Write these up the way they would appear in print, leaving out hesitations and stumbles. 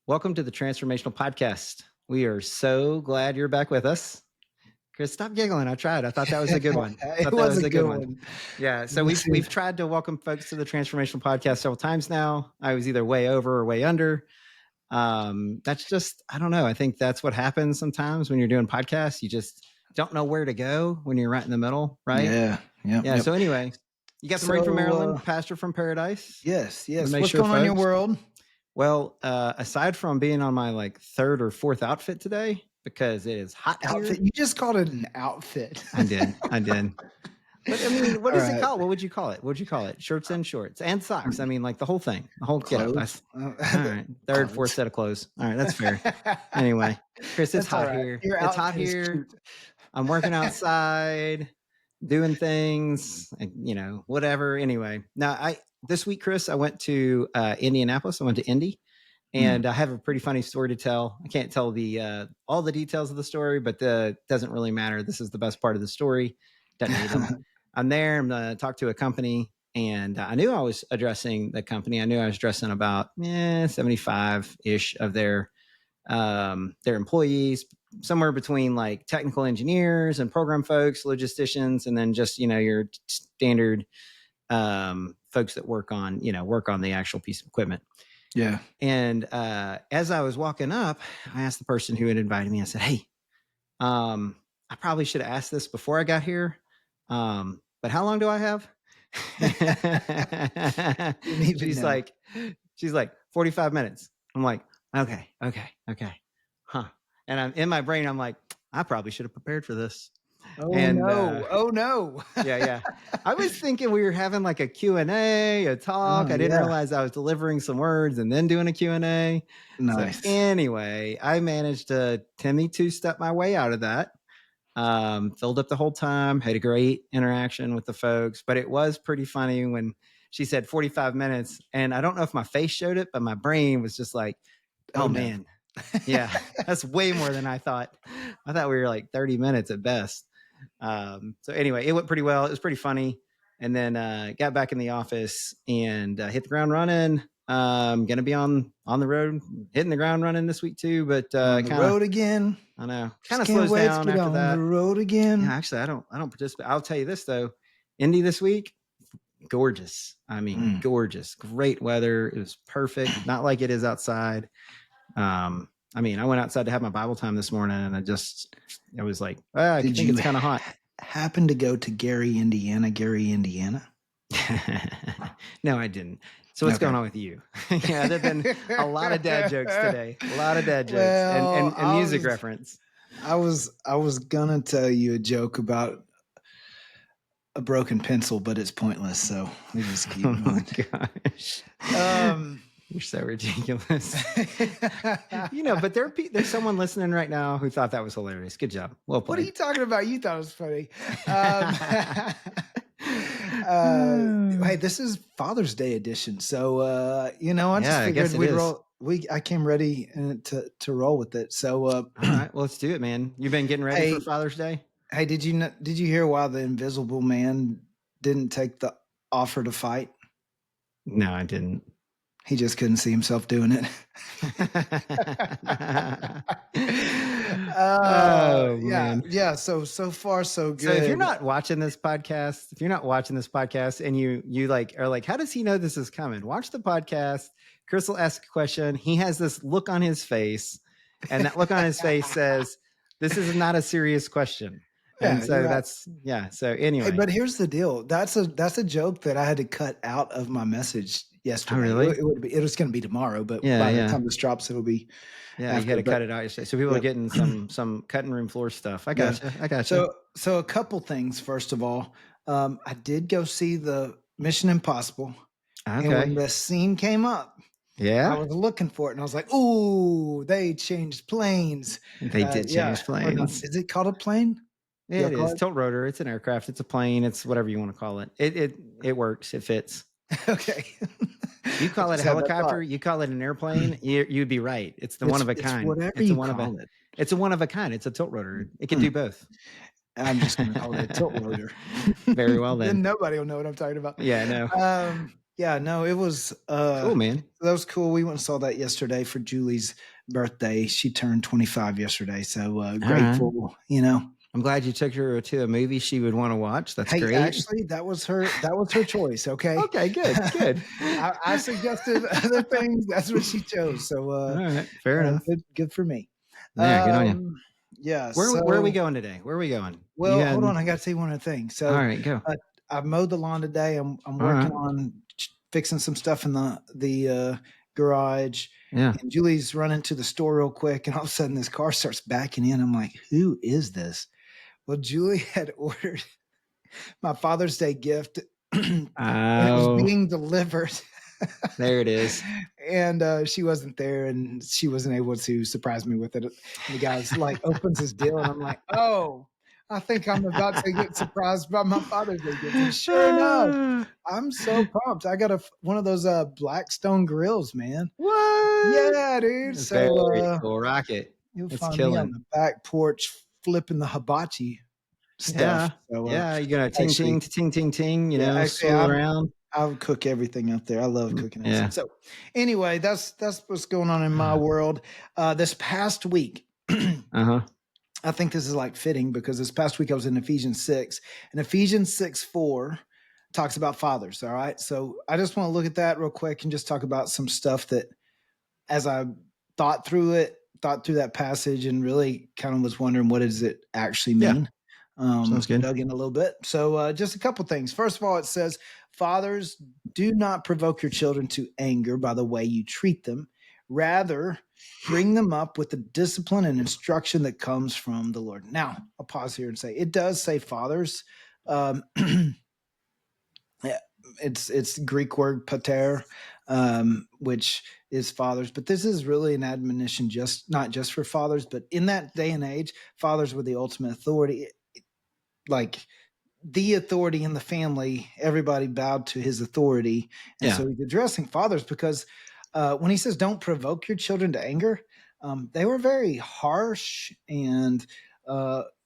Welcome to the Transformational Podcast. We are so glad you're back with us. Chris, stop giggling. I tried. I thought that was a good one. It was a good one. Yeah. So we've tried to welcome folks to the Transformational Podcast several times now. I was either way over or way under. That's just, I don't know. I think that's what happens sometimes when you're doing podcasts. You just don't know where to go when you're right in the middle, right? Yeah. Yeah. So anyway, you got the Marine from Maryland, Pastor from Paradise. Yes. What's going on in your world? Well, aside from being on my third or fourth outfit today, because it is hot outfit. here. You just called it an outfit. I did. But I mean, what is it called? What would you call it? What would you call it? Shirts and shorts and socks. I mean, like the whole thing, the whole get up. All right. Third, fourth set of clothes. All right. That's fair. Anyway, Chris, it's hot here. It's hot here. I'm working outside, doing things, whatever. Anyway, now this week, Chris, I went to Indianapolis. I went to Indy, and I have a pretty funny story to tell. I can't tell all the details of the story, but it doesn't really matter. This is the best part of the story. Doesn't need them. I'm there. I'm going to talk to a company, and I knew I was addressing the company. I knew I was addressing about 75-ish of their employees, somewhere between like technical engineers and program folks, logisticians, and then just your standard folks that work on the actual piece of equipment. Yeah. And as I was walking up, I asked the person who had invited me, I said, "Hey, I probably should have asked this before I got here. But how long do I have?" She's like 45 minutes. I'm like, okay. Huh. And I'm in my brain, I'm like, I probably should have prepared for this. Oh no. Yeah. I was thinking we were having like a Q&A, a talk. I didn't realize I was delivering some words and then doing a Q&A. Nice. So anyway, I managed to Timmy two-step my way out of that. Filled up the whole time, had a great interaction with the folks, but it was pretty funny when she said 45 minutes, and I don't know if my face showed it, but my brain was just like, oh no. Man, yeah, that's way more than I thought. I thought we were like 30 minutes at best. So anyway, it went pretty well. It was pretty funny. And then got back in the office and hit the ground running. Going to be on the road, hitting the ground running this week too. But on the road again. I know. Kind of slows down after that. On the road again. Yeah, actually, I don't participate. I'll tell you this though, Indy this week, gorgeous. I mean, gorgeous, great weather. It was perfect, not like it is outside. I mean, I went outside to have my Bible time this morning, and I was like, I think it's kind of hot. Happen to go to Gary, Indiana? No, I didn't. So what's going on with you? Yeah, there've been a lot of dad jokes today. A lot of dad jokes and music reference. I was gonna tell you a joke about a broken pencil, but it's pointless. So we just keep going. Oh my gosh. You're so ridiculous. But there's someone listening right now who thought that was hilarious. Good job. Well played. What are you talking about? You thought it was funny. Hey, this is Father's Day edition. So, I just figured we'd roll. I came ready to roll with it. So, all right, well, let's do it, man. You've been getting ready for Father's Day? Hey, did you hear why the Invisible Man didn't take the offer to fight? No, I didn't. He just couldn't see himself doing it. Man. Yeah. So far, so good. So if you're not watching this podcast and you are like, how does he know this is coming? Watch the podcast. Chris will ask a question. He has this look on his face, and that look on his face says, this is not a serious question. And so anyway. Hey, but here's the deal. That's a joke that I had to cut out of my message yesterday. Oh, really? It was going to be tomorrow, but by the time this drops, it'll be. Yeah, you got to cut it out yesterday. So people are getting some cutting room floor stuff. I got you. So a couple things. First of all, I did go see the Mission Impossible. Okay. And when the scene came up, I was looking for it, and I was like, "Ooh, they changed planes." They did change planes. Is it called a plane? It is tilt rotor. It's an aircraft. It's a plane. It's whatever you want to call it. It works. It fits. Okay. You call it a helicopter. You call it an airplane. You'd be right. It's one of a kind. It's a one of a. It's a one of a kind. It's a tilt rotor. It can do both. I'm just going to call it a tilt rotor. Very well then. Then nobody will know what I'm talking about. Yeah, I know. Yeah, no, it was cool, man. That was cool. We went and saw that yesterday for Julie's birthday. She turned 25 yesterday, so grateful, I'm glad you took her to a movie she would want to watch. That's great. Actually, that was her choice. Okay. Okay, good. I suggested other things. That's what she chose. So all right, fair enough. Good for me. Yeah, good on you. Yeah. Where are we going today? Where are we going? Well, hold on. I got to say one other thing. So, all right, go. I mowed the lawn today. I'm working on fixing some stuff in the garage. Yeah. And Julie's running to the store real quick, and all of a sudden this car starts backing in. I'm like, who is this? Well, Julie had ordered my Father's Day gift, and it was being delivered. There it is. And she wasn't there, and she wasn't able to surprise me with it. And the guy's like opens his deal, and I'm like, oh, I think I'm about to get surprised by my Father's Day gift. And sure enough, I'm so pumped. I got one of those Blackstone grills, man. What? Yeah, dude. That's very cool. Rocket. You'll find me on the back porch flipping the hibachi stuff. Yeah, so, you gotta ting, ting, actually, swirl around. I would cook everything out there. I love cooking. Yeah. So anyway, that's what's going on in my world. This past week, I think this is like fitting because this past week I was in Ephesians 6, and Ephesians 6:4 talks about fathers. All right. So I just want to look at that real quick and just talk about some stuff that as I thought through that passage and really kind of was wondering what does it actually mean. Sounds good. Dug in a little bit. So just a couple things. First of all, it says, fathers, do not provoke your children to anger by the way you treat them. Rather, bring them up with the discipline and instruction that comes from the Lord. Now, I'll pause here and say, it does say fathers. It's Greek word pater, which is fathers, but this is really an admonition not just for fathers, but in that day and age, fathers were the ultimate authority. Like the authority in the family, everybody bowed to his authority. And so he's addressing fathers because when he says don't provoke your children to anger, they were very harsh and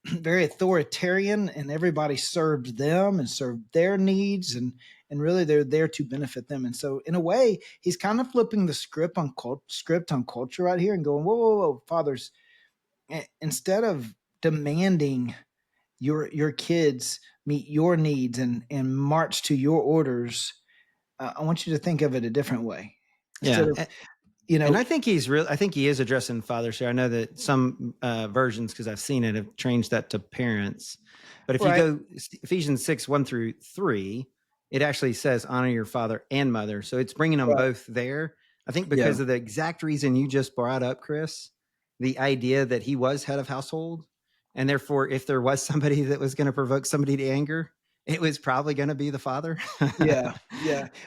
very authoritarian, and everybody served them and served their needs, and really they're there to benefit them. And so in a way, he's kind of flipping the script on culture right here and going, whoa, fathers, instead of demanding your kids meet your needs and march to your orders, I want you to think of it a different way. Instead of, and I think he is addressing fathers here. I know that some versions, because I've seen it, have changed that to parents. But if you go Ephesians 6:1-3, it actually says honor your father and mother. So it's bringing them both there. I think because of the exact reason you just brought up, Chris, the idea that he was head of household. And therefore, if there was somebody that was going to provoke somebody to anger, it was probably going to be the father. Yeah.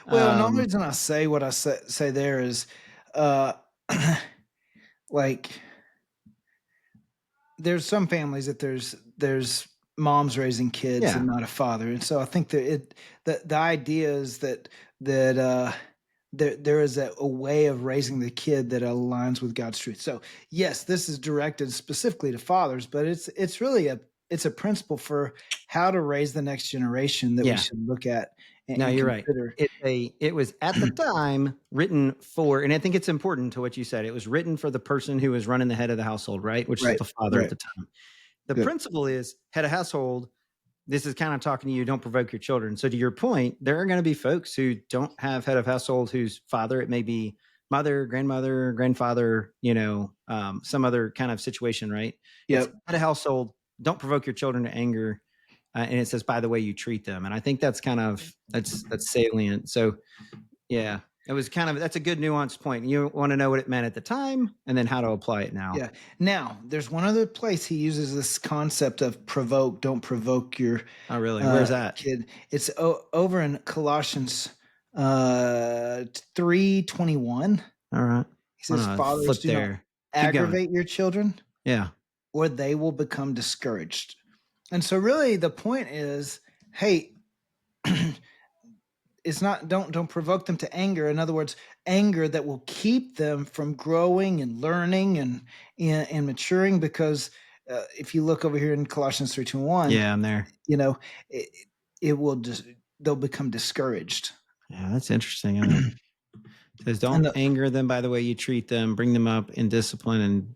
Well, the only reason I say what I say there is, like, there's some families that there's moms raising kids and not a father, and so I think that the idea is that there is a way of raising the kid that aligns with God's truth. So yes, this is directed specifically to fathers, but it's really a principle for how to raise the next generation that we should look at. No, you're consider. Right. It was at the time written for, and I think it's important to what you said. It was written for the person who was running the head of the household, right? Which is the father at the time. The principle is head of household. This is kind of talking to you. Don't provoke your children. So to your point, there are going to be folks who don't have head of household whose father, it may be mother, grandmother, grandfather, some other kind of situation, right? It's head of household. Don't provoke your children to anger. And it says, by the way you treat them. And I think that's kind of, that's salient. So yeah, it was that's a good nuanced point. You want to know what it meant at the time and then how to apply it now. Yeah. Now there's one other place he uses this concept of don't provoke your Where's that? Kid. It's over in Colossians 3:21. All right. He says, fathers, do not aggravate your children. Yeah. Or they will become discouraged. And so really the point is, hey, it's not, don't provoke them to anger. In other words, anger that will keep them from growing and learning and maturing, because if you look over here in Colossians 3:21, I'm there. it will just, they'll become discouraged. Yeah, that's interesting. It says, don't anger them by the way you treat them. Bring them up in discipline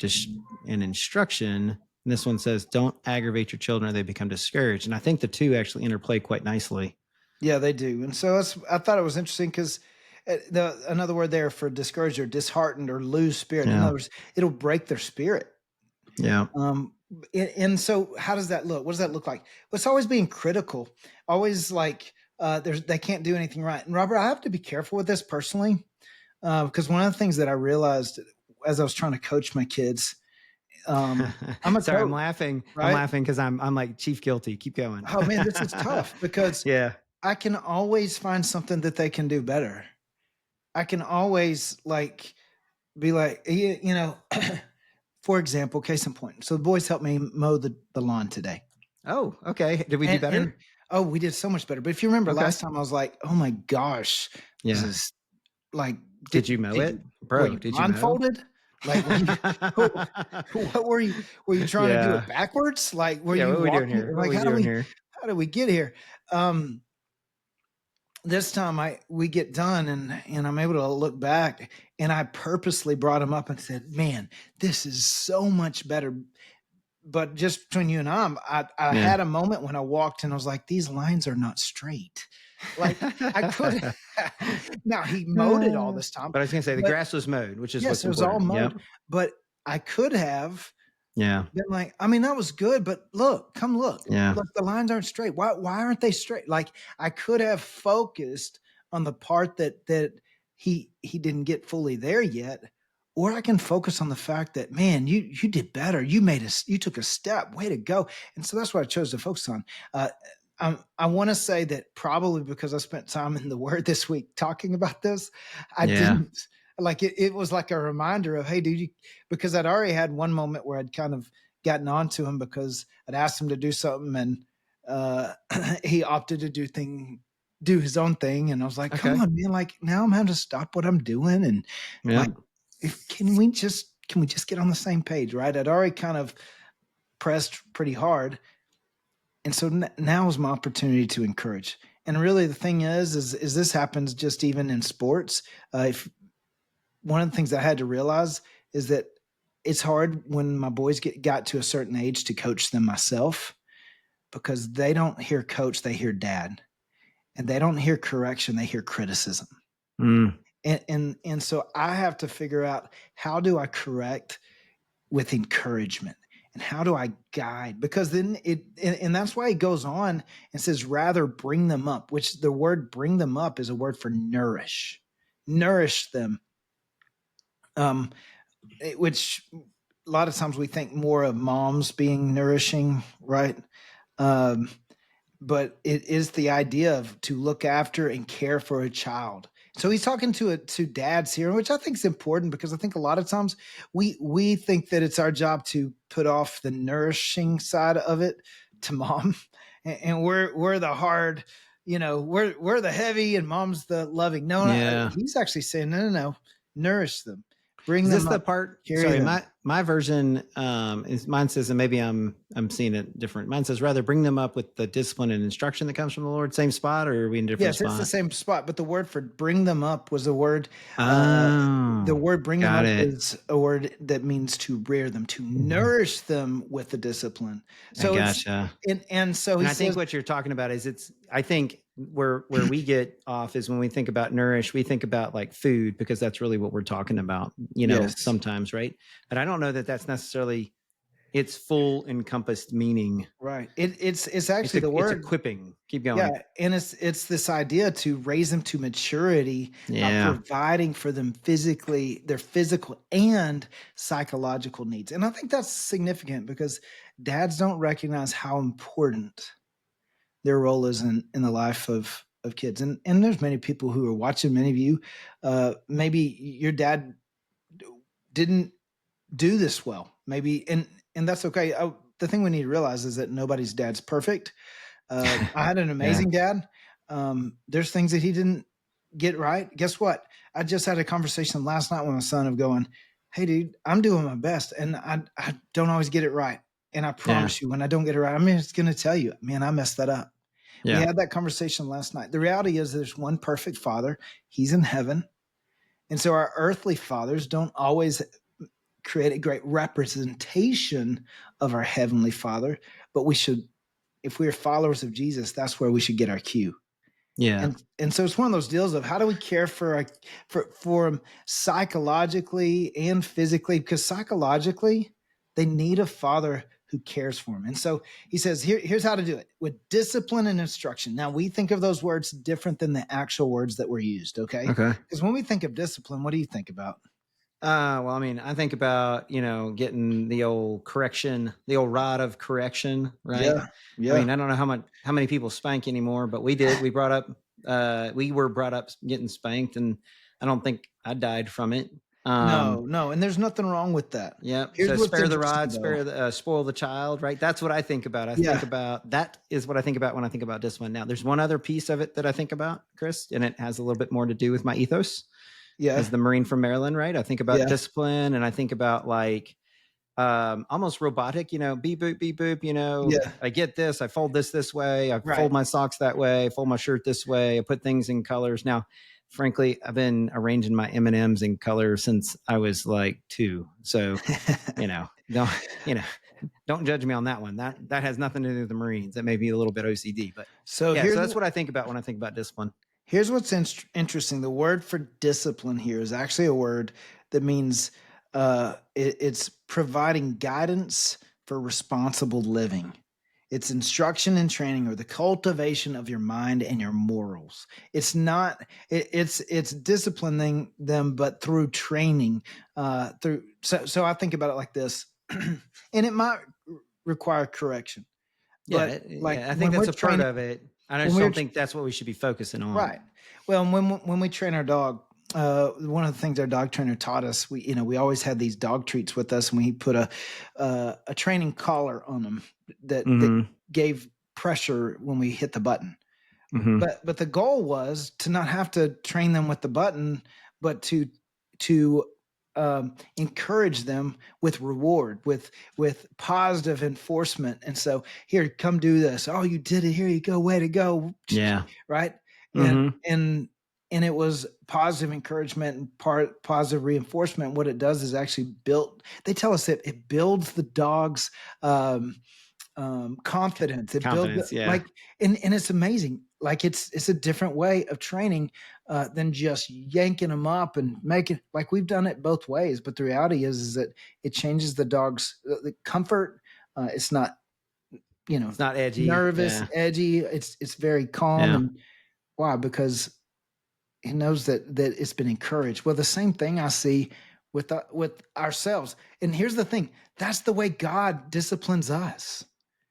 and instruction. And this one says, don't aggravate your children or they become discouraged. And I think the two actually interplay quite nicely. Yeah, they do. And so I thought it was interesting because another word there for discouraged or disheartened or lose spirit. Yeah. In other words, it'll break their spirit. Yeah. And so how does that look? What does that look like? Well, it's always being critical, always like they can't do anything right. And Robert, I have to be careful with this personally because one of the things that I realized as I was trying to coach my kids, I'm sorry, I'm laughing. Right? I'm laughing because I'm like chief guilty. Keep going. Oh man, this is tough because I can always find something that they can do better. I can always be like, for example, case in point. So the boys helped me mow the lawn today. Oh, okay. Did we do better? We did so much better. But if you remember last time I was like, oh my gosh. Yeah. This is like, did you mow it? Bro, did you blindfolded? Like, what were you trying to do it backwards? Like, were you what walking? Are we doing here? Like, how did we get here? This time we get done and I'm able to look back and I purposely brought him up and said, man, this is so much better. But just between you and I had a moment when I walked and I was like, these lines are not straight. Like I could. Now he mowed it all this time. But I was going to say the grass was mowed, which is yes, it was all mowed. Yep. But I could have. Yeah. Been like, I mean, that was good, but come look. Yeah. Look, the lines aren't straight. Why aren't they straight? Like I could have focused on the part that he didn't get fully there yet. Or I can focus on the fact that, man, you did better. You took a step. Way to go. And so that's what I chose to focus on. I want to say that probably because I spent time in the Word this week talking about this, I didn't. Like it was like a reminder of, hey, dude, because I'd already had one moment where I'd kind of gotten on to him because I'd asked him to do something and he opted to do his own thing. And I was like, come on, man, like now I'm having to stop what I'm doing. And like, can we just get on the same page? Right. I'd already kind of pressed pretty hard. And so now is my opportunity to encourage. And really the thing is this happens just even in sports. One of the things I had to realize is that it's hard when my boys got to a certain age to coach them myself because they don't hear coach, they hear dad. And they don't hear correction, they hear criticism. Mm. And so I have to figure out how do I correct with encouragement and how do I guide? Because then and that's why it goes on and says, rather bring them up, which the word bring them up is a word for nourish them. Which a lot of times we think more of moms being nourishing, right? But it is the idea of to look after and care for a child. So he's talking to dads here, which I think is important because I think a lot of times we think that it's our job to put off the nourishing side of it to mom, and we're the hard, we're the heavy and mom's the loving. No, he's actually saying no, nourish them. Bring them up. The part? Sorry, my version mine says, and maybe I'm seeing it different. Mine says, rather bring them up with the discipline and instruction that comes from the Lord. Same spot, or are we in different spot? Yes, it's the same spot, but the word for bring them up was a word. The word bring them up is a word that means to rear them, to nourish them with the discipline. So gotcha. And so I think what you're talking about is I think where we get off is when we think about nourish, we think about like food because that's really what we're talking about, sometimes, right? But I don't know that that's necessarily its full encompassed meaning. Right. It's actually the word. It's equipping. Keep going. Yeah. And it's this idea to raise them to maturity, providing for them physically, their physical and psychological needs. And I think that's significant because dads don't recognize how important their role is in the life of kids. And there's many people who are watching, many of you, maybe your dad didn't do this well, maybe, and that's okay. The thing we need to realize is that nobody's dad's perfect. I had an amazing dad. There's things that he didn't get right. Guess what? I just had a conversation last night with my son of going, hey dude, I'm doing my best and I don't always get it right. And I promise you when I don't get it right, I'm just going to tell you, man, I messed that up. We had that conversation last night. The reality is there's one perfect Father. He's in heaven. And so our earthly fathers don't always create a great representation of our heavenly Father, but we should, if we are followers of Jesus, that's where we should get our cue. Yeah. And so it's one of those deals of how do we care for them psychologically and physically, because psychologically they need a father who cares for them. And so he says, here's how to do it with discipline and instruction. Now we think of those words different than the actual words that were used. Okay. Because when we think of discipline, what do you think about? Well, I mean, I think about, getting the old correction, the old rod of correction, right? Yeah. I mean, I don't know how many people spank anymore, but we did. We were brought up getting spanked, and I don't think I died from it. No, and there's nothing wrong with that. Yeah. So spare the rod, spoil the child, right? That's what I think about. That is what I think about when I think about discipline. Now, there's one other piece of it that I think about, Chris, and it has a little bit more to do with my ethos. Yeah. As the Marine from Maryland, right? I think about discipline, and I think about like almost robotic, beep, boop, beep, boop, I get this, I fold this way, I fold my socks that way, I fold my shirt this way, I put things in colors. Now, frankly, I've been arranging my M&Ms in color since I was like 2. So, don't judge me on that one. That has nothing to do with the Marines. That may be a little bit OCD, but so that's what I think about when I think about discipline. Here's what's interesting. The word for discipline here is actually a word that means it's providing guidance for responsible living. It's instruction and training, or the cultivation of your mind and your morals. It's not. It's disciplining them, but through training. So I think about it like this, and it might require correction. But I think that's a part of it. I just don't think that's what we should be focusing on. Right. Well, when we train our dog, one of the things our dog trainer taught us, we always had these dog treats with us, and we put a training collar on them that gave pressure when we hit the button. Mm-hmm. But the goal was to not have to train them with the button, but to encourage them with reward, with positive enforcement. And so, here, come do this. Oh, you did it. Here you go. Way to go. Yeah. Right. And it was positive encouragement and positive reinforcement. What it does is actually they tell us that it builds the dog's confidence. It builds and it's amazing. Like it's a different way of training than just yanking them up and making, like, we've done it both ways. But the reality is that it changes the dog's the comfort. It's not, it's not edgy, nervous, edgy. It's very calm. Yeah. And why? Because he knows that it's been encouraged. Well, the same thing I see with ourselves. And here's the thing: that's the way God disciplines us.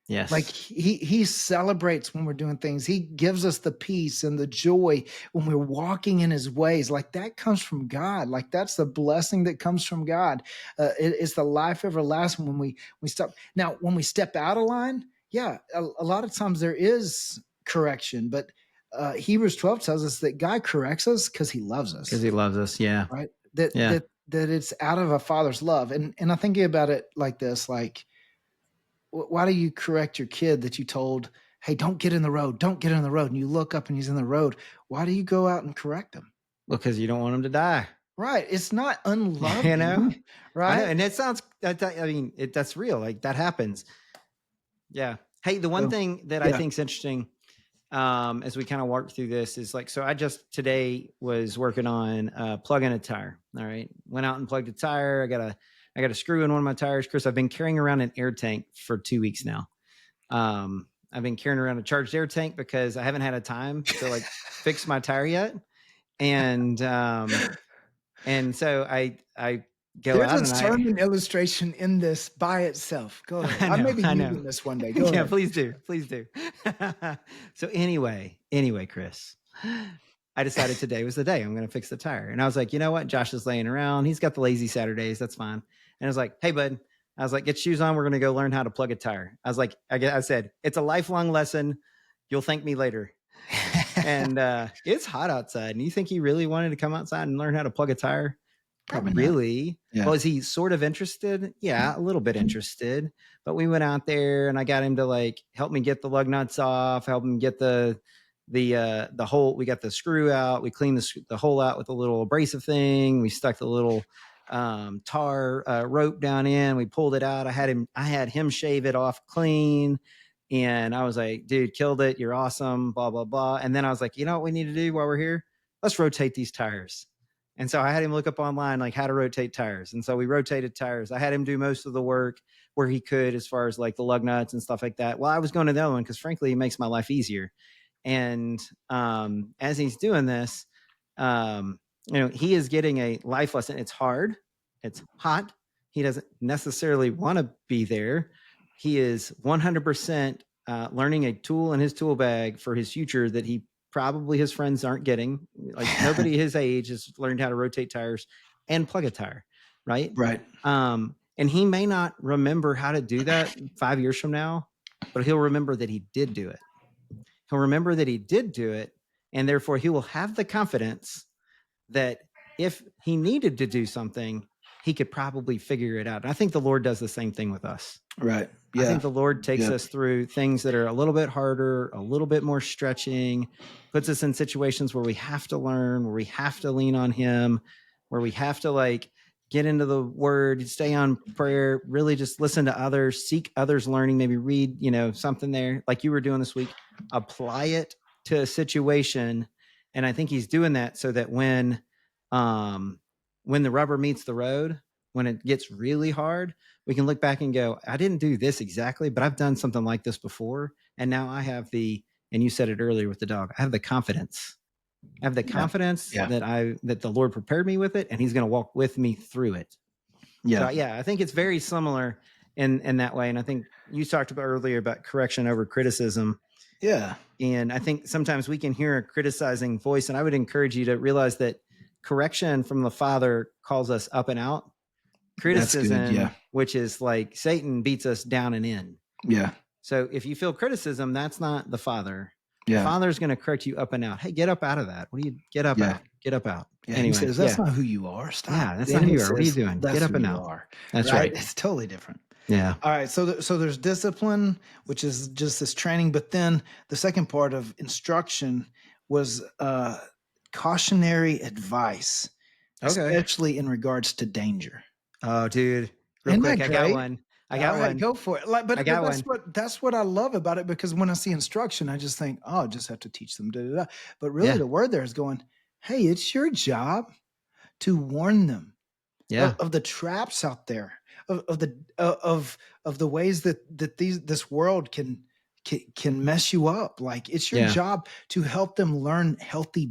Yes. Like he celebrates when we're doing things. He gives us the peace and the joy when we're walking in his ways. Like, that comes from God. Like, that's the blessing that comes from God. It's the life everlasting when we stop. Now, when we step out of line, a lot of times there is correction, but Hebrews 12 tells us that God corrects us because he loves us. Because he loves us. Yeah. Right. That it's out of a father's love. And I'm thinking about it like this, like, why do you correct your kid that you told, hey, don't get in the road, and you look up and he's in the road? Why do you go out and correct him? Well, because you don't want him to die. Right. It's not unloving, right? And it sounds, that's real. Like, that happens. Yeah. Hey, the one thing that I think is interesting as we kind of walk through this is, like, so I just today was working on plugging a tire. All right. Went out and plugged a tire. I got a screw in one of my tires. Chris, I've been carrying around an air tank for 2 weeks now. I've been carrying around a charged air tank because I haven't had a time to fix my tire yet. And so I go There's out. There's a sermon illustration in this by itself. Go ahead. I may be using this one day. Go ahead. Please do. So anyway, Chris, I decided today was the day I'm going to fix the tire. And I was like, you know what? Josh is laying around. He's got the lazy Saturdays. That's fine. And I was like, hey, bud, I was like, get shoes on. We're going to go learn how to plug a tire. I was like, I said, it's a lifelong lesson. You'll thank me later. And it's hot outside. And you think he really wanted to come outside and learn how to plug a tire? Probably not really. Yeah. Well, is he sort of interested? Yeah, a little bit interested. But we went out there and I got him to like help me get the lug nuts off, help him get the hole. We got the screw out. We cleaned the hole out with a little abrasive thing. We stuck the little tar rope down in. We pulled it out. I had him shave it off clean. And I was like, dude, killed it. You're awesome. Blah, blah, blah. And then I was like, you know what we need to do while we're here? Let's rotate these tires. And so I had him look up online, like how to rotate tires. And so we rotated tires. I had him do most of the work where he could, as far as like the lug nuts and stuff like that. Well, I was going to the other one because frankly, it makes my life easier. And as he's doing this, he is getting a life lesson. It's hard. It's hot. He doesn't necessarily want to be there. He is 100% learning a tool in his tool bag for his future that probably his friends aren't getting. Like nobody his age has learned how to rotate tires and plug a tire. Right. And he may not remember how to do that 5 years from now, but he'll remember that he did do it. He'll remember that he did do it. And therefore he will have the confidence that if he needed to do something, he could probably figure it out. And I think the Lord does the same thing with us. Right. Yeah. I think the Lord takes us through things that are a little bit harder, a little bit more stretching, puts us in situations where we have to learn, where we have to lean on him, where we have to like get into the word, stay on prayer, really just listen to others, seek others learning, maybe read, something there like you were doing this week, apply it to a situation. And I think he's doing that so that when the rubber meets the road, when it gets really hard, we can look back and go, I didn't do this exactly, but I've done something like this before. And now I have and you said it earlier with the dog, I have the confidence. I have the confidence that the Lord prepared me with it, and he's going to walk with me through it. Yeah. So, I think it's very similar in that way. And I think you talked about earlier about correction over criticism. Yeah. And I think sometimes we can hear a criticizing voice, and I would encourage you to realize that correction from the Father calls us up and out. Criticism, which is like Satan beats us down and in. Yeah. So if you feel criticism, that's not the Father. Yeah. The Father's going to correct you up and out. Hey, get up out of that. What do you get up out? Get up out. Yeah, anyway, he says, that's not who you are. Stop. Yeah, that's not who you are. What are you doing? Get up and out. That's right. It's totally different. Yeah. All right. So there's discipline, which is just this training. But then the second part of instruction was cautionary advice, especially in regards to danger. Oh, dude. Real quick, I got one. Go for it. That's what I love about it, because when I see instruction, I just think, I just have to teach them. But really, the word there is going, hey, it's your job to warn them of the traps out there, of the ways that this world can mess you up. Like, it's your job to help them learn healthy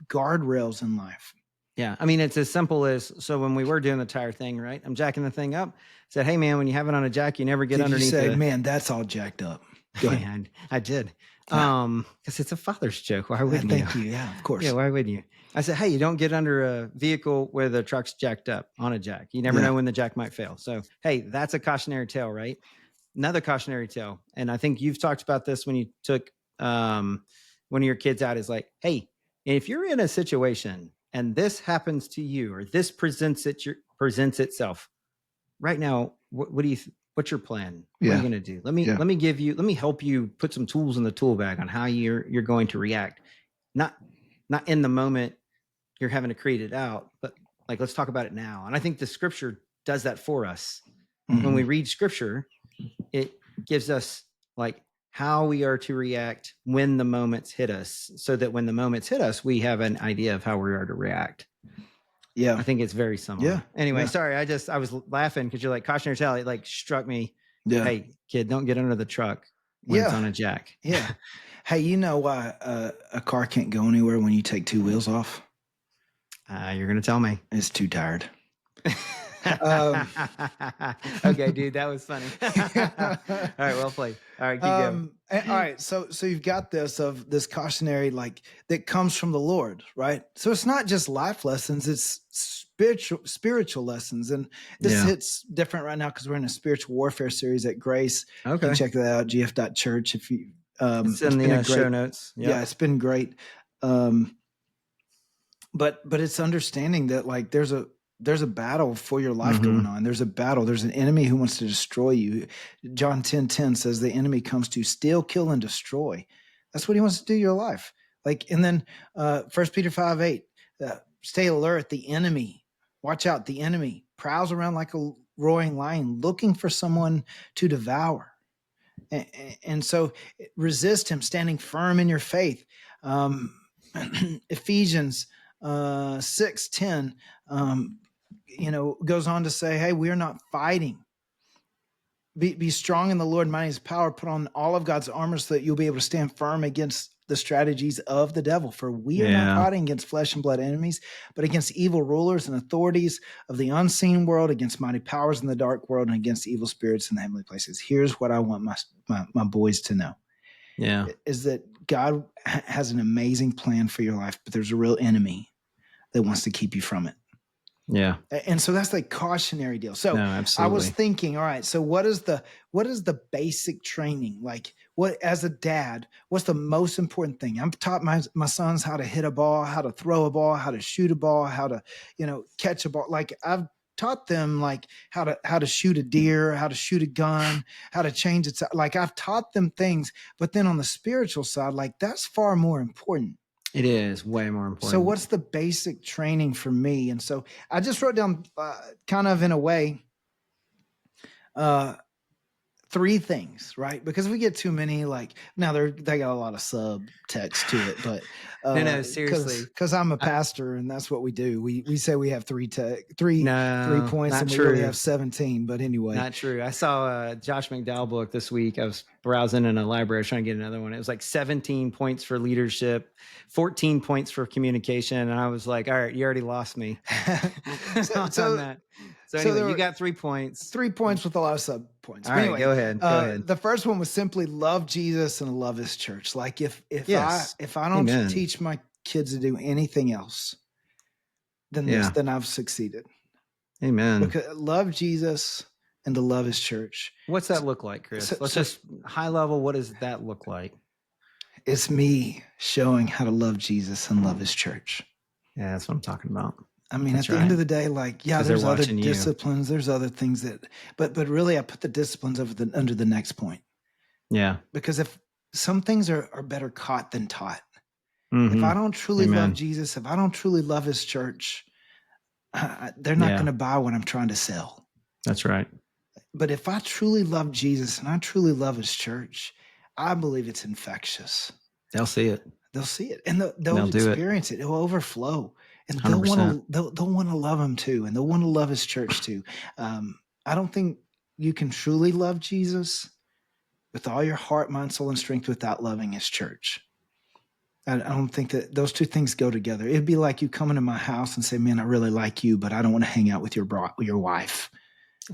guardrails in life. Yeah. I mean, it's as simple as, so when we were doing the tire thing, right? I'm jacking the thing up. Said, hey man, when you have it on a jack, you never get underneath. You say, man, that's all jacked up. Go ahead. I did. Because it's a father's joke. Why wouldn't you? Thank you. Yeah, of course. Yeah, why wouldn't you? I said, hey, you don't get under a vehicle where the truck's jacked up on a jack. You never know when the jack might fail. So, hey, that's a cautionary tale, right? Another cautionary tale. And I think you've talked about this when you took one of your kids out, is like, hey, if you're in a situation and this happens to you, or this presents itself right now, what's your plan? What are you going to do? Let me help you put some tools in the tool bag on how you're going to react. Not in the moment you're having to create it out, but like, let's talk about it now. And I think the scripture does that for us. Mm-hmm. When we read scripture, it gives us like how we are to react when the moments hit us, so that when the moments hit us, we have an idea of how we are to react. Yeah. I think it's very similar. Yeah. Anyway, sorry. I was laughing because you're like, cautionary tale. It like struck me. Yeah. Hey kid, don't get under the truck when it's on a jack. Yeah. Hey, you know why a car can't go anywhere when you take two wheels off? You're going to tell me. It's too tired. Okay, dude, that was funny. All right, well played. All right, keep going. All right, so you've got this cautionary, like, that comes from the Lord, right? So it's not just life lessons; it's spiritual lessons, and this hits different right now because we're in a spiritual warfare series at Grace. Okay, you can check that out, gf.church. If you, it's in the show notes. Yep. Yeah, it's been great. But it's understanding that, like, there's a there's a battle for your life going on. There's a battle. There's an enemy who wants to destroy you. John 10:10 says the enemy comes to steal, kill, and destroy. That's what he wants to do to your life. Like, and then 1 Peter 5:8, stay alert. The enemy, watch out. The enemy prowls around like a roaring lion, looking for someone to devour. And so resist him, standing firm in your faith. Ephesians 6:10, goes on to say, hey, we are not fighting. Be strong in the Lord, mighty his power, put on all of God's armor so that you'll be able to stand firm against the strategies of the devil. For we are not fighting against flesh and blood enemies, but against evil rulers and authorities of the unseen world, against mighty powers in the dark world, and against evil spirits in the heavenly places. Here's what I want my boys to know. Yeah. Is that God has an amazing plan for your life, but there's a real enemy that wants to keep you from it. Yeah. And so that's like cautionary deal. So I was thinking, all right, so what is the basic training? Like, what, as a dad, what's the most important thing? I've taught my sons how to hit a ball, how to throw a ball, how to shoot a ball, how to, catch a ball. Like, I've taught them like how to shoot a deer, how to shoot a gun, how to change it. Like, I've taught them things, but then on the spiritual side, like, that's far more important. It is way more important. So what's the basic training for me? And so I just wrote down kind of in a way, 3 things, right? Because if we get too many, like, now they got a lot of subtext to it, but no, seriously, because I'm a pastor and that's what we do. We say we have 3 points, and we really have 17. But anyway, not true. I saw a Josh McDowell book this week. I was browsing in a library trying to get another one. It was like 17 points for leadership, 14 points for communication, and I was like, all right, you already lost me on that. So anyway, you got 3 points. 3 points with a lot of sub points. All right, anyway, go ahead. The first one was simply love Jesus and love his church. Like, if I don't teach my kids to do anything else than this, then I've succeeded. Amen. Because love Jesus and to love his church. What's that look like, Chris? Let's just high level. What does that look like? It's me showing how to love Jesus and love his church. Yeah, that's what I'm talking about. I mean, at the end of the day, like, there's other disciplines, there's other things that, but really I put the disciplines under the next point. Yeah. Because if some things are better caught than taught. If I don't truly love Jesus, if I don't truly love his church, they're not going to buy what I'm trying to sell. That's right. But if I truly love Jesus and I truly love his church, I believe it's infectious. They'll see it. They'll see it, and they'll experience it. It will overflow. And they'll want to love him too, and they'll want to love his church too. I don't think you can truly love Jesus with all your heart, mind, soul, and strength without loving his church. I don't think that those 2 things go together. It'd be like you come into my house and say, "Man, I really like you, but I don't want to hang out with your wife."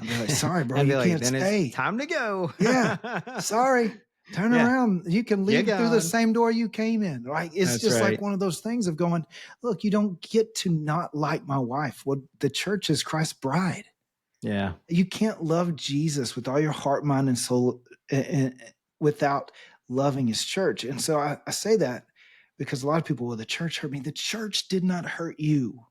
I'd be like, "Sorry, bro, you can't stay. It's time to go." Yeah, sorry. Turn around. You can leave through the same door you came in. Right? It's just like one of those things of going, look, you don't get to not like my wife. Well, the church is Christ's bride. Yeah. You can't love Jesus with all your heart, mind, and soul without loving his church. And so I say that because a lot of people, well, the church hurt me. The church did not hurt you.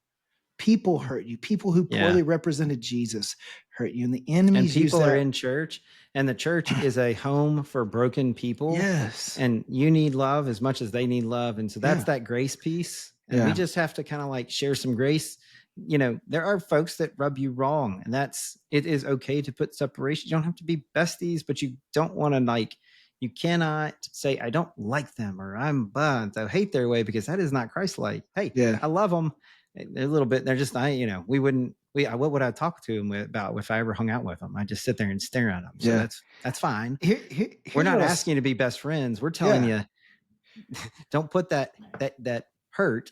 People hurt you. People who poorly represented Jesus hurt you. And the enemies people are in church, and the church is a home for broken people. Yes. And you need love as much as they need love. And so that's that grace piece. And we just have to kind of like share some grace. There are folks that rub you wrong, and it is okay to put separation. You don't have to be besties, but you don't want to you cannot say, I don't like them, or I'm bad, I hate their way, because that is not Christ-like. Hey, I love them. They're a little bit, they're just, what would I talk to them about if I ever hung out with them? I just sit there and stare at them. So that's fine. We're not asking you to be best friends. We're telling you, don't put that hurt,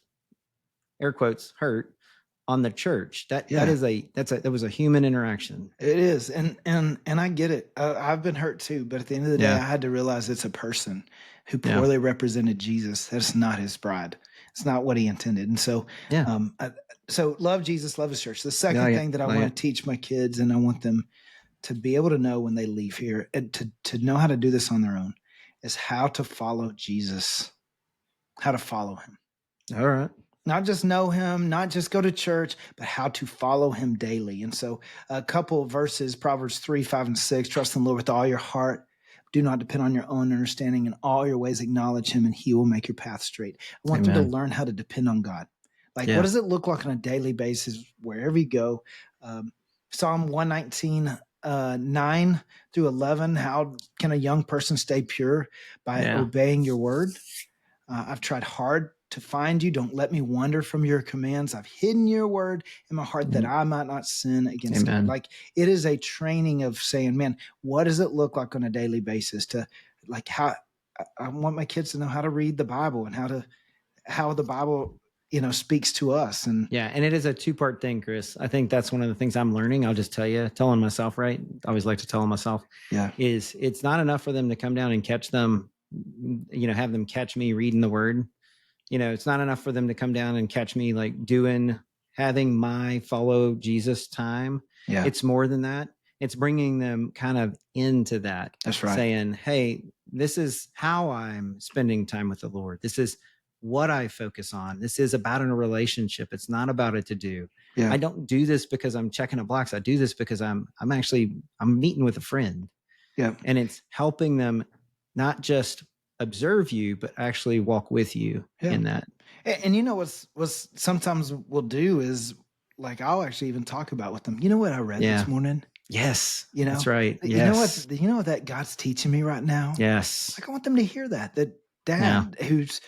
air quotes, hurt, on the church. That was a human interaction. It is. And I get it. I've been hurt too, but at the end of the day, I had to realize it's a person who poorly represented Jesus. That's not his bride. It's not what he intended. And so, so love Jesus, love his church. The second thing that I want to teach my kids, and I want them to be able to know when they leave here, and to know how to do this on their own, is how to follow Jesus, how to follow him. All right. Not just know him, not just go to church, but how to follow him daily. And so a couple of verses, Proverbs 3, 5, and 6, trust in the Lord with all your heart. Do not depend on your own understanding. In all your ways, acknowledge him, and he will make your path straight. I want them to learn how to depend on God. Like, what does it look like on a daily basis, wherever you go? Psalm 119, 9 through 11, how can a young person stay pure? By obeying your word. I've tried hard to find you. Don't let me wander from your commands. I've hidden your word in my heart that I might not sin against God. Like, it is a training of saying, man, what does it look like on a daily basis to, like, how I want my kids to know how to read the Bible and how the Bible, speaks to us. And and it is a two-part thing, Chris. I think that's one of the things I'm learning. I'll just tell you, telling myself, right? I always like to tell myself, is it's not enough for them to come down and catch them, have them catch me reading the word. It's not enough for them to come down and catch me like having my follow Jesus time. Yeah. It's more than that. It's bringing them kind of into that. That's right. Saying, hey, this is how I'm spending time with the Lord. This is what I focus on. This is about a relationship. It's not about a to-do. Yeah. I don't do this because I'm checking a box. I do this because I'm meeting with a friend. Yeah. And it's helping them not just observe you, but actually walk with you in that. And what's sometimes we'll do is, like, I'll actually even talk about with them. You know what I read this morning? Yes. That's right. Yes. You know what that God's teaching me right now? Yes. Like, I want them to hear that dad who's,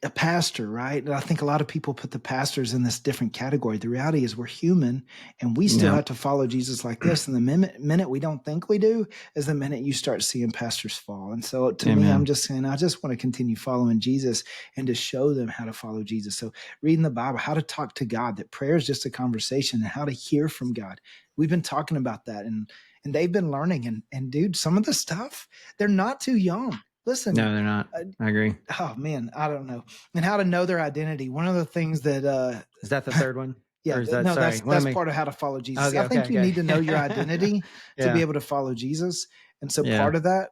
a pastor, right? And I think a lot of people put the pastors in this different category. The reality is we're human, and we still have to follow Jesus like this. And the minute we don't think we do is the minute you start seeing pastors fall. And so to me, I'm just saying, I just want to continue following Jesus and to show them how to follow Jesus. So reading the Bible, how to talk to God, that prayer is just a conversation, and how to hear from God. We've been talking about that, and they've been learning. And dude, some of the stuff, they're not too young. Listen. No, they're not. I agree. Oh man, I don't know. And how to know their identity. One of the things that is that the third one? Yeah, that's part of how to follow Jesus. I think you need to know your identity to be able to follow Jesus. And so part of that,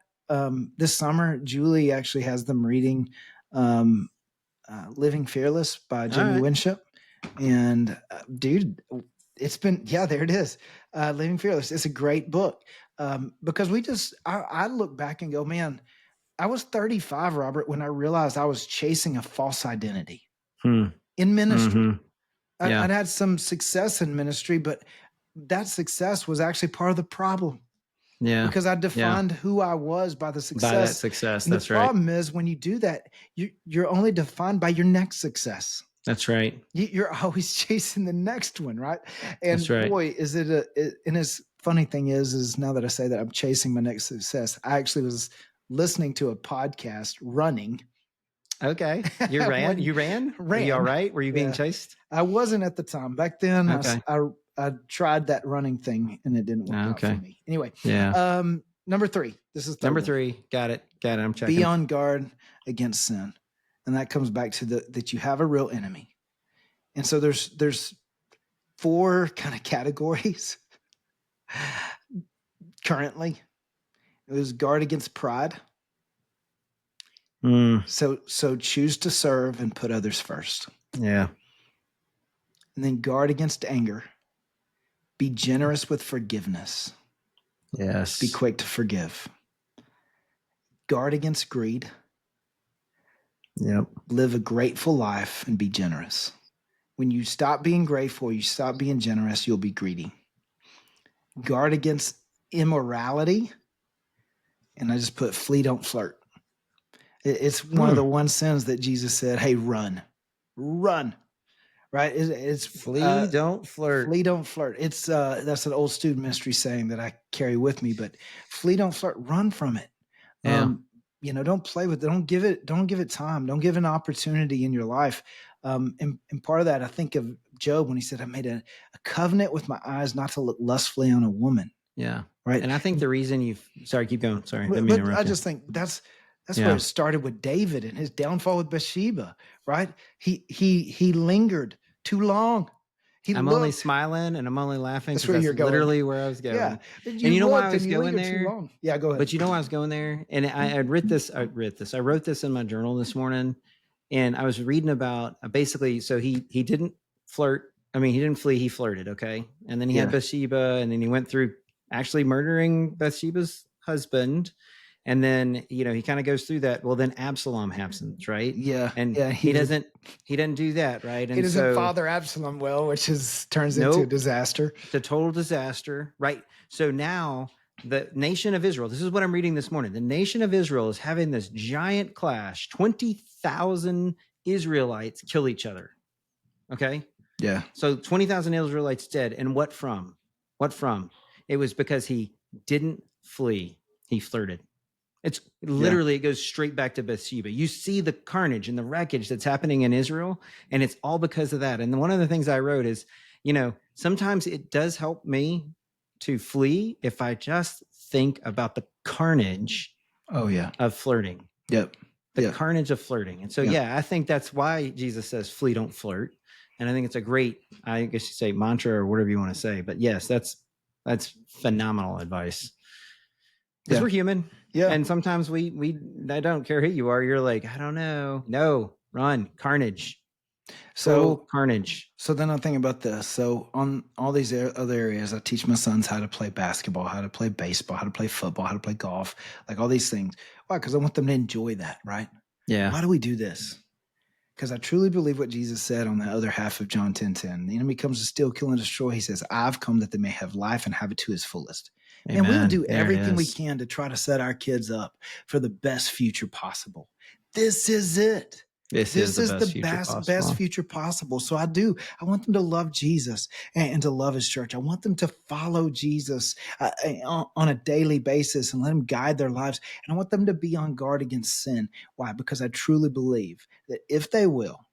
this summer, Julie actually has them reading Living Fearless by Jimmy Winship. And dude, it's been, there it is. Living Fearless. It's a great book because I look back and go, man, I was 35, Robert, when I realized I was chasing a false identity in ministry. Mm-hmm. I'd had some success in ministry, but that success was actually part of the problem. Yeah. Because I defined who I was by the success. By that success, and the problem is when you do that, you're only defined by your next success. That's right. You're always chasing the next one, right? And that's right. Boy, is it and his funny thing is now that I say that I'm chasing my next success, I actually was listening to a podcast running. Okay. You ran? You ran? Were you all right? Were you being chased? I wasn't at the time. Back then, I tried that running thing and it didn't work out for me. Anyway. Yeah. Number 3. This is number 3. Got it. I'm checking. Be on guard against sin. And that comes back to that you have a real enemy. And so there's 4 kind of categories currently. It was guard against pride. So choose to serve and put others first. Yeah. And then guard against anger. Be generous with forgiveness. Yes. Be quick to forgive. Guard against greed. Yep. Live a grateful life and be generous. When you stop being grateful, you stop being generous, you'll be greedy. Guard against immorality. And I just put flee, don't flirt. It's one of the one sins that Jesus said, hey, run. Right? It's flee, don't flirt. Flee, don't flirt. It's that's an old student ministry saying that I carry with me, but flee, don't flirt. Run from it. Yeah. Don't play with it. Don't give it time. Don't give an opportunity in your life. And part of that, I think of Job when he said, I made a covenant with my eyes not to look lustfully on a woman. Yeah. Right. And I think the reason sorry, keep going. Sorry. But I just think that's where it started with David and his downfall with Bathsheba, right? He lingered too long. I'm only smiling and I'm only laughing. That's where you're going. Literally where I was going. Yeah. And you know why I was going there? Yeah, go ahead. But you know why I was going there? And I wrote this in my journal this morning. And I was reading about basically, so he didn't flirt. I mean, he didn't flee, he flirted. Okay. And then he had Bathsheba, and then he went through actually murdering Bathsheba's husband. And then, he kind of goes through that. Well, then Absalom happens, right? Yeah. And he doesn't do that, right? And he doesn't father Absalom well, which turns into a disaster. The total disaster, right? So now the nation of Israel, this is what I'm reading this morning. The nation of Israel is having this giant clash. 20,000 Israelites kill each other. Okay. Yeah. So 20,000 Israelites dead. And what from? It was because he didn't flee. He flirted. It's literally, It goes straight back to Bathsheba. You see the carnage and the wreckage that's happening in Israel, and it's all because of that. And one of the things I wrote is, sometimes it does help me to flee if I just think about the carnage of flirting. Yep. The carnage of flirting. And so, I think that's why Jesus says, flee, don't flirt. And I think it's a great, I guess you say mantra or whatever you want to say. But yes, that's phenomenal advice. Because we're human. Yeah. And sometimes I don't care who you are. You're like, I don't know. No, run, carnage. So carnage. So then I'm thinking about this. So on all these other areas, I teach my sons how to play basketball, how to play baseball, how to play football, how to play golf, like all these things. Why? Because I want them to enjoy that, right? Yeah. Why do we do this? Because I truly believe what Jesus said on the other half of John 10:10. The enemy comes to steal, kill, and destroy. He says, I've come that they may have life and have it to his fullest. Amen. And we'll do everything we can to try to set our kids up for the best future possible. This is it. This is the best future possible. So I want them to love Jesus and to love his church. I want them to follow Jesus on a daily basis and let him guide their lives. And I want them to be on guard against sin. Why? Because I truly believe that if they will,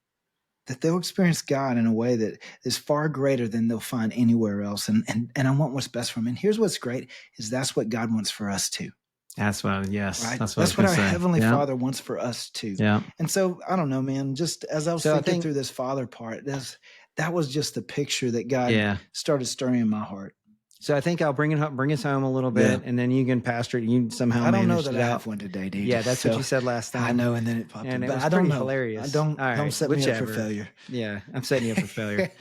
that they'll experience God in a way that is far greater than they'll find anywhere else. And I want what's best for them. And here's what's great is that's what God wants for us too. That's what, yes. Right? That's what our Heavenly Father wants for us too. Yeah. And so, I don't know, man, just as I was thinking through this father part, that was just the picture that God started stirring in my heart. So I think I'll bring us home a little bit, and then you can pastor it. You somehow I don't know that I have one today, dude. Yeah, that's what you said last time. I know, and then it popped and up. It was I don't know. Hilarious. Don't set me up for failure. Yeah, I'm setting you up for failure.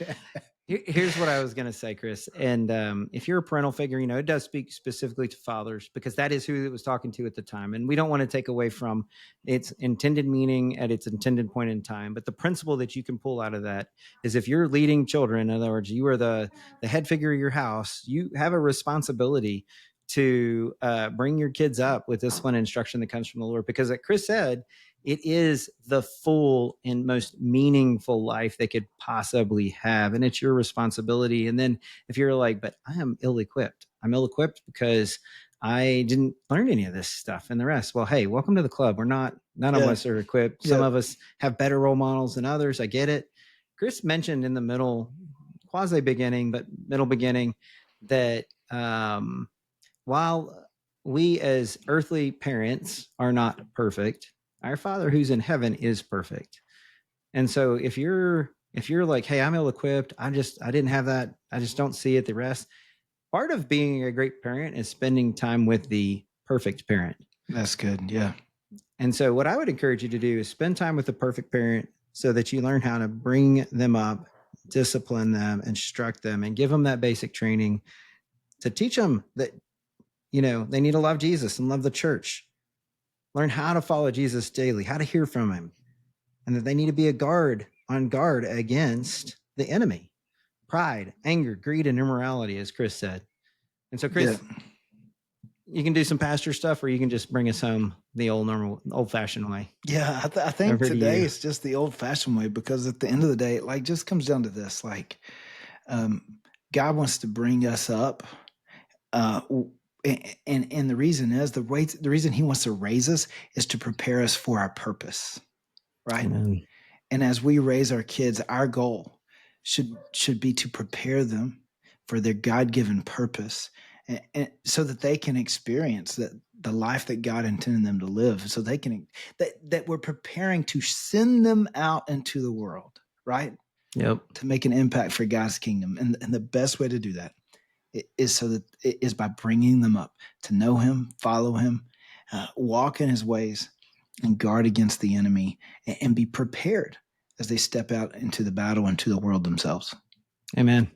Here's what I was going to say, Chris. And if you're a parental figure, it does speak specifically to fathers because that is who it was talking to at the time. And we don't want to take away from its intended meaning at its intended point in time. But the principle that you can pull out of that is if you're leading children, in other words, you are the head figure of your house, you have a responsibility to bring your kids up with discipline and instruction that comes from the Lord. Because like Chris said, it is the full and most meaningful life they could possibly have. And it's your responsibility. And then if you're like, but I am ill-equipped. I'm ill-equipped because I didn't learn any of this stuff and the rest. Well, hey, welcome to the club. None of us are equipped. Some of us have better role models than others. I get it. Chris mentioned in the middle beginning, that while we as earthly parents are not perfect, our Father who's in heaven is perfect. And so if you're like, hey, I'm ill-equipped, I didn't have that, I just don't see it, the rest, part of being a great parent is spending time with the perfect parent. That's good. Yeah. And so what I would encourage you to do is spend time with the perfect parent so that you learn how to bring them up, discipline them, instruct them, and give them that basic training to teach them that, they need to love Jesus and love the church. Learn how to follow Jesus daily, how to hear from him, and that they need to be on guard against the enemy, pride, anger, greed, and immorality, as Chris said. And so, Chris, you can do some pastor stuff, or you can just bring us home the old-fashioned way. Yeah, I think today it's just the old-fashioned way, because at the end of the day, it just comes down to this: God wants to bring us up. And the reason is the reason he wants to raise us is to prepare us for our purpose, right? Amen. And as we raise our kids, our goal should be to prepare them for their God-given purpose, and so that they can experience the life that God intended them to live. So they can that we're preparing to send them out into the world, right? Yep. To make an impact for God's kingdom, and the best way to do that is by bringing them up to know him, follow him, walk in his ways, and guard against the enemy and be prepared as they step out into the battle, into the world themselves. Amen.